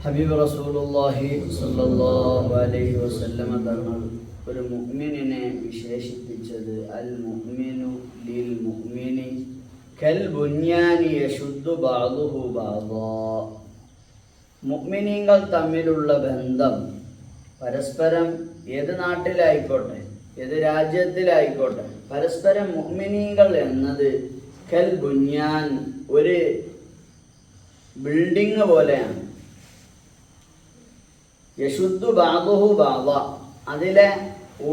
ഹബീബ് റസൂലുള്ളാഹി സ്വല്ലല്ലാഹു അലൈഹി വസല്ലമ തങ്ങൾ ഒരു മുഅ്മിനിനെ വിശേഷിപ്പിച്ചത് അൽ മുഅ്മിനു ലിൽ മുഅ്മിനി കൽ ബുന്യാനി യശുദ്ദു ബഅദുഹു ബഅദാ. മുഅ്മിനീങ്ങൾ തമ്മിലുള്ള ബന്ധം പരസ്പരം ഏത് നാട്ടിലായിക്കോട്ടെ ഏത് രാജ്യത്തിലായിക്കോട്ടെ പരസ്പരം മുഅ്മിനീങ്ങൾ എന്നത് കൽ ബുന്യാൻ ഒരു ബിൽഡിങ് പോലെയാണ്. യശുദ്ധു ബഅദുഹു ബഅദ, അതിലെ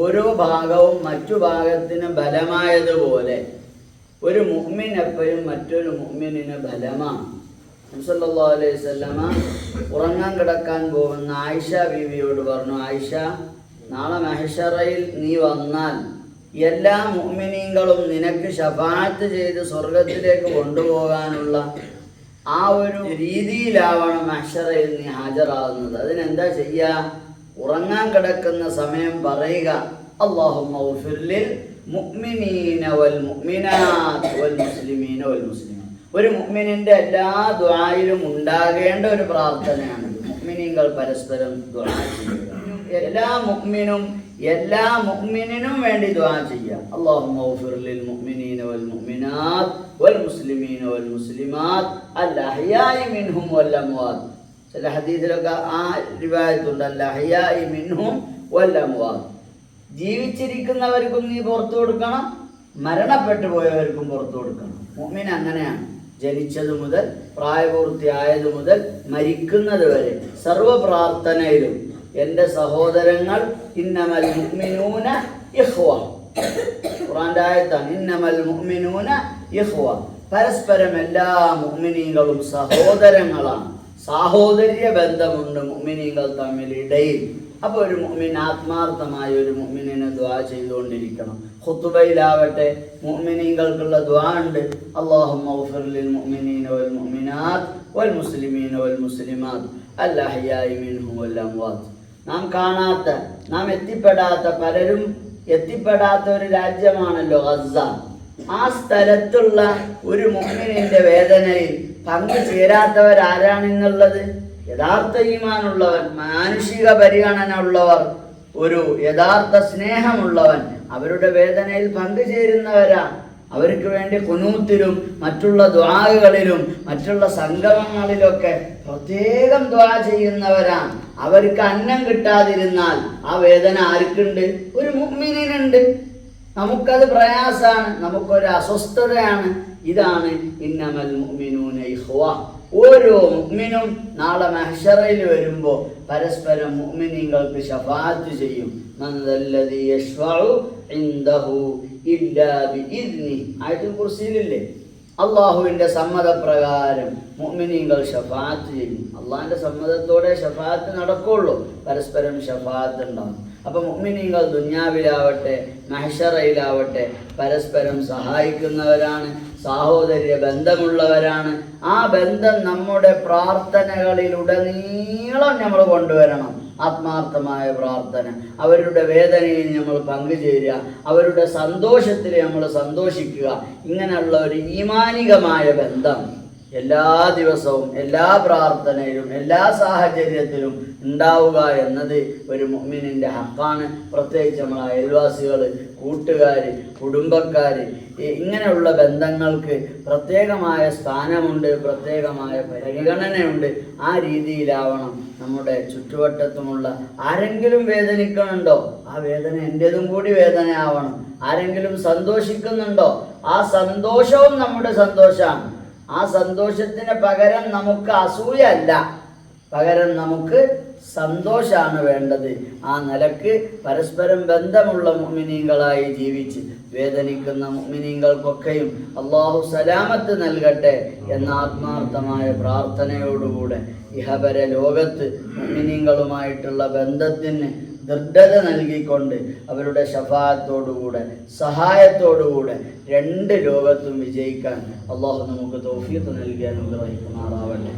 ഓരോ ഭാഗവും മറ്റു ഭാഗത്തിന് ബലമായതുപോലെ ഒരു മുഅ്മിൻ എപ്പോഴും മറ്റൊരു മുഅ്മിനിന് ബലമാണ്. നബി സല്ലല്ലാഹു അലൈഹി വസല്ലമ ഉറങ്ങാൻ കിടക്കാൻ പോകുന്ന ആയിഷ ബീവിയോട് പറഞ്ഞു, ആയിഷ, നാളെ മഹ്ശറയിൽ നീ വന്നാൽ എല്ലാ മുഅ്മിനീങ്ങളും നിനക്ക് ശഫാഅത്ത് ചെയ്ത് സ്വർഗത്തിലേക്ക് കൊണ്ടുപോകാനുള്ള ആ ഒരു രീതിയിലാവണം മഹ്ശറയിൽ നീ ഹാജരാകുന്നത്. അതിനെന്താ ചെയ്യുക? ഉറങ്ങാൻ കിടക്കുന്ന സമയം പറയുക, അല്ലാഹുമ്മ ഗ്ഫിർ ലിൽ മുഅ്മിനീന വൽ മുഅ്മിനാത്ത് വൽ മുസ്ലിമീന വൽ മുസ്ലിമാത്ത്. ഒരു മുഅ്മിനിന്റെ എല്ലാ ദുആയിലും ഉണ്ടാകേണ്ട ഒരു പ്രാർത്ഥനയാണ് മുഅ്മിനീങ്ങൾ പരസ്പരം ദുആ ചെയ്യുക. എല്ലാ മുഅ്മിനിനും വേണ്ടി ദുആ ചെയ്യുക. അല്ലാഹുമ്മ ഗ്ഫിർ ലിൽ മുഅ്മിനീന വൽ മുഅ്മിനാത്ത് വൽ മുസ്ലിമീന വൽ മുസ്ലിമാത്ത് അൽ അഹ്യാഇ മിൻഹും വൽ അംവാത്ത്. ചില ഹദീസിലൊക്കെ ആ റിവായത്തുണ്ട്, അൽ അഹ്യാഇ മിൻഹും വൽ അംവാത്ത്. ജീവിച്ചിരിക്കുന്നവർക്കും നീ പുറത്തു കൊടുക്കണം, മരണപ്പെട്ടു പോയവർക്കും പുറത്തു കൊടുക്കണം. മുഅ്മിൻ അങ്ങനെയാണ്. ജനിച്ചത് മുതൽ പ്രായപൂർത്തിയായത് മുതൽ മരിക്കുന്നത് വരെ സർവ്വ പ്രാർത്ഥനയിലും എൻ്റെ സഹോദരങ്ങൾ, ഇന്നമൽ മുഅ്മിനൂന ഇഖ്വ, ഖുർആന്റെ ആയത്താണ്, ഇന്നമൽ മുഅ്മിനൂന ഇഖ്വ. പരസ്പരം എല്ലാ മുഅ്മിനീങ്ങളും സഹോദരങ്ങളാണ്. സാഹോദര്യ ബന്ധമുണ്ട് മുഅ്മിനീങ്ങൾ തമ്മിൽ ഇടയിൽ. അപ്പോൾ ഒരു മുഅ്മിൻ ആത്മാർത്ഥമായ ഒരു മുഅ്മിനിനെ ദുആ ചെയ്തുകൊണ്ടിരിക്കണം. ഖുതുബയിലാവട്ടെ മുഅ്മിനീങ്ങൾക്കുള്ള ദുആ ഉണ്ട്, അല്ലാഹുമ്മ ഗ്ഫിർ ലിൽ മുഅ്മിനീന വൽ മുഅ്മിനാത്ത് വൽ മുസ്ലിമീന വൽ മുസ്ലിമാത്ത് അൽ അഹ്യാഇ മിൻഹും വൽ അംവാത്ത്. നാം കാണാത്ത, നാം എത്തിപ്പെടാത്ത, പലരും എത്തിപ്പെടാത്ത ഒരു രാജ്യമാണല്ലോ ഗസ. ആ സ്ഥലത്തുള്ള ഒരു മുഅ്മിനിന്റെ വേദനയിൽ പങ്കുചേരാത്തവരാരാണെന്നുള്ളത് യഥാർത്ഥ ഈമാനുള്ളവൻ, മാനുഷിക പരിഗണന ഉള്ളവർ, ഒരു യഥാർത്ഥ സ്നേഹമുള്ളവൻ അവരുടെ വേദനയിൽ പങ്കുചേരുന്നവരാണ്. അവർക്ക് വേണ്ടി ഖുനൂത്തിലും മറ്റുള്ള ദുആകളിലും മറ്റുള്ള സംഗമങ്ങളിലൊക്കെ പ്രത്യേകം ദുആ ചെയ്യുന്നവരാണ്. അവർക്ക് അന്നം കിട്ടാതിരുന്നാൽ ആ വേദന ആർക്കുണ്ട്? ഒരു മുഅ്മിനിനുണ്ട്. നമുക്കത് പ്രയാസാണ്, നമുക്കൊരു അസ്വസ്ഥതയാണ്. ഇതാണ് ഇന്നമൽ മുഅ്മിനൂന ഇഖ്വ. ഓരോ മുഅ്മിനും നാളെ മഹ്ശറയിൽ വരുമ്പോൾ പരസ്പരം മുഅ്മിനീങ്ങൾക്ക് ശഫാഅത്ത് ചെയ്യും. മൻ ദല്ലദി യശ്ഫഉ ഇൻദഹു ഇല്ലാ ബിഇദ്നി. ആയത്തുൽ കുർസിയിലില്ലേ, അള്ളാഹുവിൻ്റെ സമ്മതപ്രകാരം മുഅ്മിനീങ്ങൾ ശഫാഅത്ത് ചെയ്യും. അള്ളാഹിൻ്റെ സമ്മതത്തോടെ ശഫാഅത്ത് നടക്കുള്ളൂ, പരസ്പരം ശഫാഅത്ത് ഉണ്ടാകും. അപ്പം മുഅ്മിനീങ്ങൾ ദുനിയാവിലാവട്ടെ മഹ്ശറയിലാവട്ടെ പരസ്പരം സഹായിക്കുന്നവരാണ്, സാഹോദര്യ ബന്ധമുള്ളവരാണ്. ആ ബന്ധം നമ്മുടെ പ്രാർത്ഥനകളിലുടനീളം നമ്മൾ കൊണ്ടുവരണം. ആത്മാർത്ഥമായ പ്രാർത്ഥന, അവരുടെ വേദനയിൽ നമ്മൾ പങ്കുചേരുക, അവരുടെ സന്തോഷത്തിൽ നമ്മൾ സന്തോഷിക്കുക. ഇങ്ങനെയുള്ള ഒരു ഈമാനികമായ ബന്ധം എല്ലാ ദിവസവും എല്ലാ പ്രാർത്ഥനയിലും എല്ലാ സാഹചര്യത്തിലും ഉണ്ടാവുക എന്നത് ഒരു മുഅ്മിനിന്റെ ഹക്കാണ്. പ്രത്യേകിച്ച് നമ്മൾ അയൽവാസികൾ, കൂട്ടുകാർ, കുടുംബക്കാർ, ഇങ്ങനെയുള്ള ബന്ധങ്ങൾക്ക് പ്രത്യേകമായ സ്ഥാനമുണ്ട്, പ്രത്യേകമായ പരിഗണനയുണ്ട്. ആ രീതിയിലാവണം നമ്മുടെ ചുറ്റുവട്ടത്തുമുള്ള ആരെങ്കിലും വേദനിക്കുന്നുണ്ടോ, ആ വേദന എൻ്റെതും കൂടി വേദനയാവണം. ആരെങ്കിലും സന്തോഷിക്കുന്നുണ്ടോ, ആ സന്തോഷവും നമ്മുടെ സന്തോഷമാണ്. ആ സന്തോഷത്തിന് പകരം നമുക്ക് അസൂയല്ല, പകരം നമുക്ക് സന്തോഷമാണ് വേണ്ടത്. ആ നിലക്ക് പരസ്പരം ബന്ധമുള്ള മുഅ്മിനീങ്ങളായി ജീവിച്ച് വേദനിക്കുന്ന മുഅ്മിനീങ്ങൾക്കൊക്കെയും അല്ലാഹു സലാമത്ത് നൽകട്ടെ എന്ന ആത്മാർത്ഥമായ പ്രാർത്ഥനയോടുകൂടെ ഇഹപര ലോകത്ത് മുഅ്മിനീങ്ങളുമായിട്ടുള്ള ബന്ധത്തിന് ദൃഢത നൽകിക്കൊണ്ട് അവരുടെ ശഫാഅത്തോടുകൂടെ സഹായത്തോടുകൂടെ രണ്ട് ലോകത്തും വിജയിക്കാൻ അല്ലാഹു നമുക്ക് തൗഫീഖ് നൽകി അനുഗ്രഹിക്കുമാറാവട്ടെ.